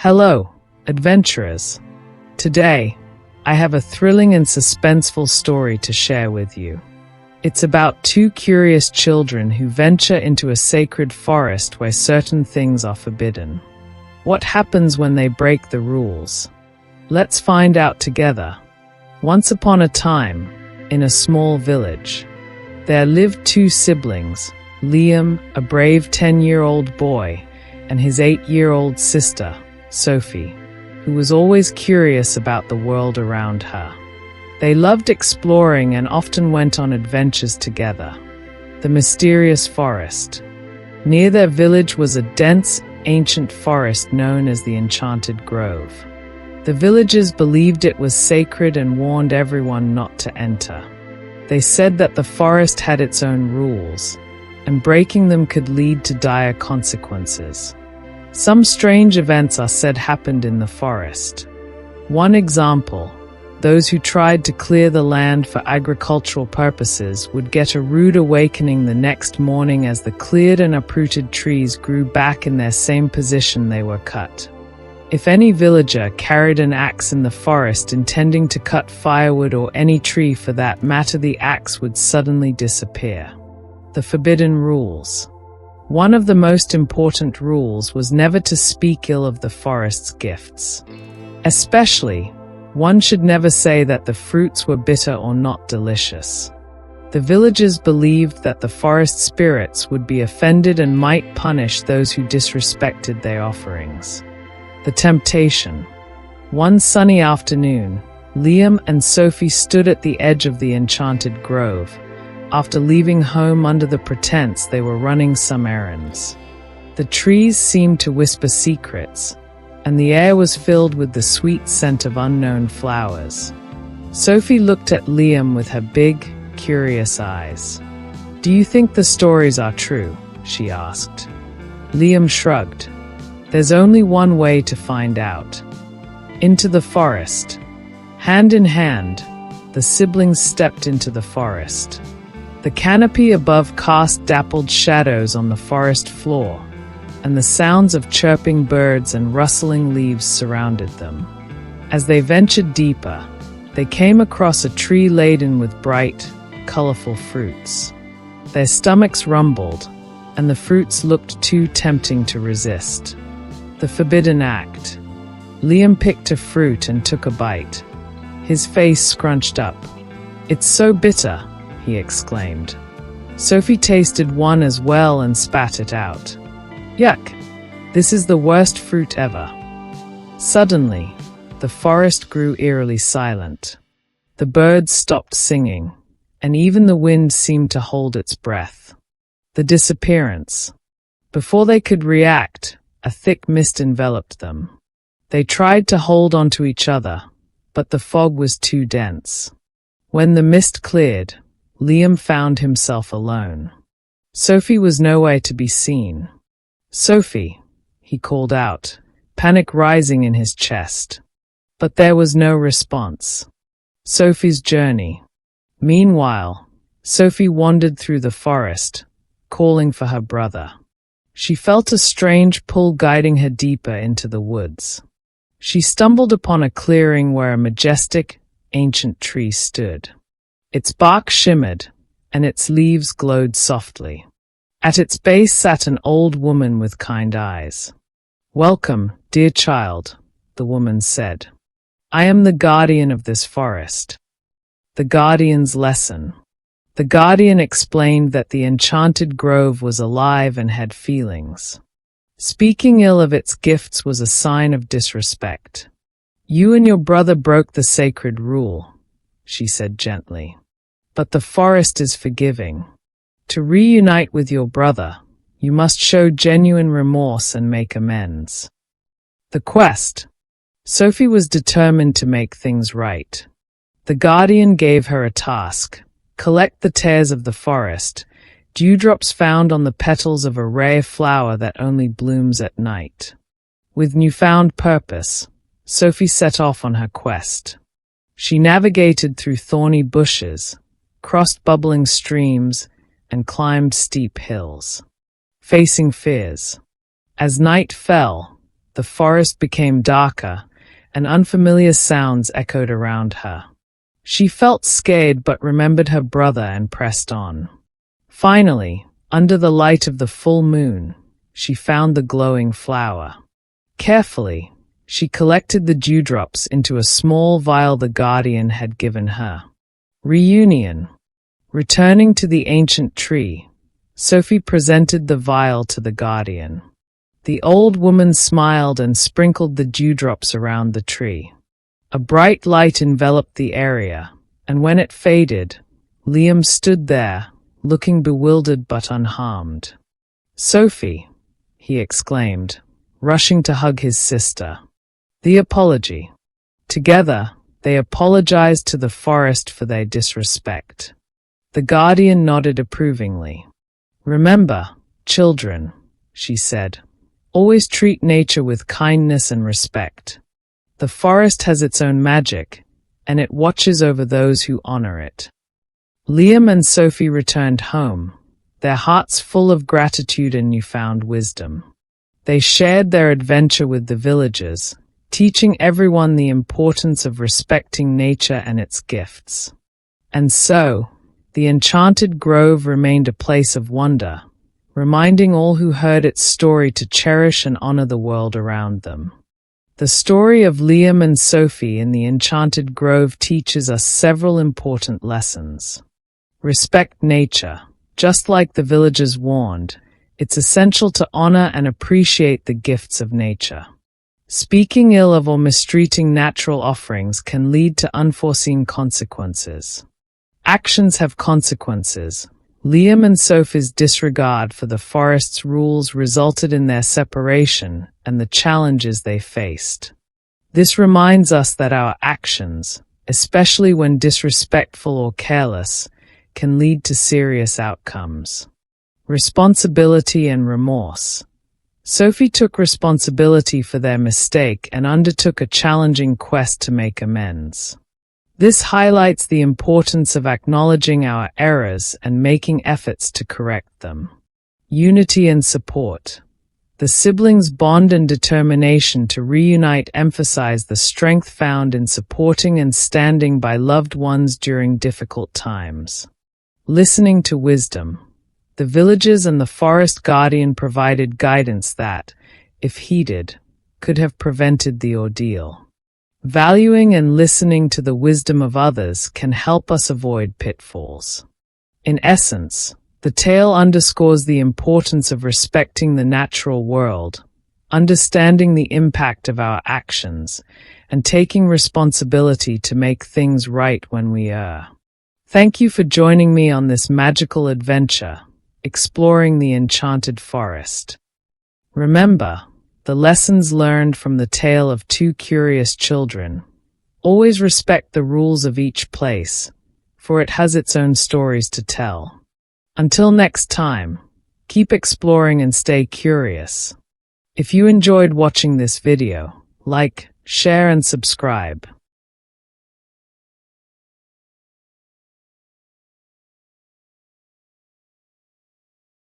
Hello, adventurers. Today, I have a thrilling and suspenseful story to share with you. It's about two curious children who venture into a sacred forest where certain things are forbidden. What happens when they break the rules? Let's find out together. Once upon a time, in a small village, there lived two siblings, Liam, a brave 10-year-old boy, and his 8-year-old sister, Sophie, who was always curious about the world around her. They loved exploring and often went on adventures together. The mysterious forest. Near their village was a dense, ancient forest known as the Enchanted Grove. The villagers believed it was sacred and warned everyone not to enter. They said that the forest had its own rules, and breaking them could lead to dire consequences. Some strange events are said happened in the forest. One example, those who tried to clear the land for agricultural purposes would get a rude awakening the next morning as the cleared and uprooted trees grew back in their same position they were cut. If any villager carried an axe in the forest intending to cut firewood or any tree for that matter, the axe would suddenly disappear. The forbidden rules. One of the most important rules was never to speak ill of the forest's gifts. Especially, one should never say that the fruits were bitter or not delicious. The villagers believed that the forest spirits would be offended and might punish those who disrespected their offerings. The temptation. One sunny afternoon, Liam and Sophie stood at the edge of the Enchanted Grove, after leaving home under the pretense they were running some errands. The trees seemed to whisper secrets, and the air was filled with the sweet scent of unknown flowers. Sophie looked at Liam with her big, curious eyes. "Do you think the stories are true?" she asked. Liam shrugged. "There's only one way to find out." Into the forest. Hand in hand, the siblings stepped into the forest. The canopy above cast dappled shadows on the forest floor, and the sounds of chirping birds and rustling leaves surrounded them. As they ventured deeper, they came across a tree laden with bright, colorful fruits. Their stomachs rumbled, and the fruits looked too tempting to resist. The forbidden act. Liam picked a fruit and took a bite. His face scrunched up. "It's so bitter," he exclaimed. Sophie tasted one as well and spat it out. "Yuck! This is the worst fruit ever." Suddenly, the forest grew eerily silent. The birds stopped singing, and even the wind seemed to hold its breath. The disappearance. Before they could react, a thick mist enveloped them. They tried to hold on to each other, but the fog was too dense. When the mist cleared, Liam found himself alone. Sophie was nowhere to be seen. "Sophie," he called out, panic rising in his chest. But there was no response. Sophie's journey. Meanwhile, Sophie wandered through the forest, calling for her brother. She felt a strange pull guiding her deeper into the woods. She stumbled upon a clearing where a majestic, ancient tree stood. Its bark shimmered, and its leaves glowed softly. At its base sat an old woman with kind eyes. "Welcome, dear child," the woman said. "I am the guardian of this forest." The guardian's lesson. The guardian explained that the Enchanted Grove was alive and had feelings. Speaking ill of its gifts was a sign of disrespect. "You and your brother broke the sacred rule," she said gently. "But the forest is forgiving. To reunite with your brother, you must show genuine remorse and make amends." The quest. Sophie was determined to make things right. The guardian gave her a task: collect the tares of the forest, dewdrops found on the petals of a rare flower that only blooms at night. With newfound purpose, Sophie set off on her quest. She navigated through thorny bushes, crossed bubbling streams, and climbed steep hills. Facing fears. As night fell, the forest became darker, and unfamiliar sounds echoed around her. She felt scared but remembered her brother and pressed on. Finally, under the light of the full moon, she found the glowing flower. Carefully, she collected the dewdrops into a small vial the guardian had given her. Reunion. Returning to the ancient tree, Sophie presented the vial to the guardian. The old woman smiled and sprinkled the dewdrops around the tree. A bright light enveloped the area, and when it faded, Liam stood there, looking bewildered but unharmed. "Sophie," he exclaimed, rushing to hug his sister. The apology. Together, they apologized to the forest for their disrespect. The guardian nodded approvingly. "Remember, children," she said, "always treat nature with kindness and respect. The forest has its own magic, and it watches over those who honor it." Liam and Sophie returned home, their hearts full of gratitude and newfound wisdom. They shared their adventure with the villagers, teaching everyone the importance of respecting nature and its gifts. And so, the Enchanted Grove remained a place of wonder, reminding all who heard its story to cherish and honor the world around them. The story of Liam and Sophie in the Enchanted Grove teaches us several important lessons. Respect nature. Just like the villagers warned, it's essential to honor and appreciate the gifts of nature. Speaking ill of or mistreating natural offerings can lead to unforeseen consequences. Actions have consequences. Liam and Sophie's disregard for the forest's rules resulted in their separation and the challenges they faced. This reminds us that our actions, especially when disrespectful or careless, can lead to serious outcomes. Responsibility and remorse. Sophie took responsibility for their mistake and undertook a challenging quest to make amends. This highlights the importance of acknowledging our errors and making efforts to correct them. Unity and support. The siblings' bond and determination to reunite emphasize the strength found in supporting and standing by loved ones during difficult times. Listening to wisdom. The villagers and the forest guardian provided guidance that, if heeded, could have prevented the ordeal. Valuing and listening to the wisdom of others can help us avoid pitfalls. In essence, the tale underscores the importance of respecting the natural world, understanding the impact of our actions, and taking responsibility to make things right when we err. Thank you for joining me on this magical adventure, exploring the Enchanted Forest. Remember, the lessons learned from the tale of two curious children. Always respect the rules of each place, for it has its own stories to tell. Until next time, keep exploring and stay curious. If you enjoyed watching this video, like, share and subscribe.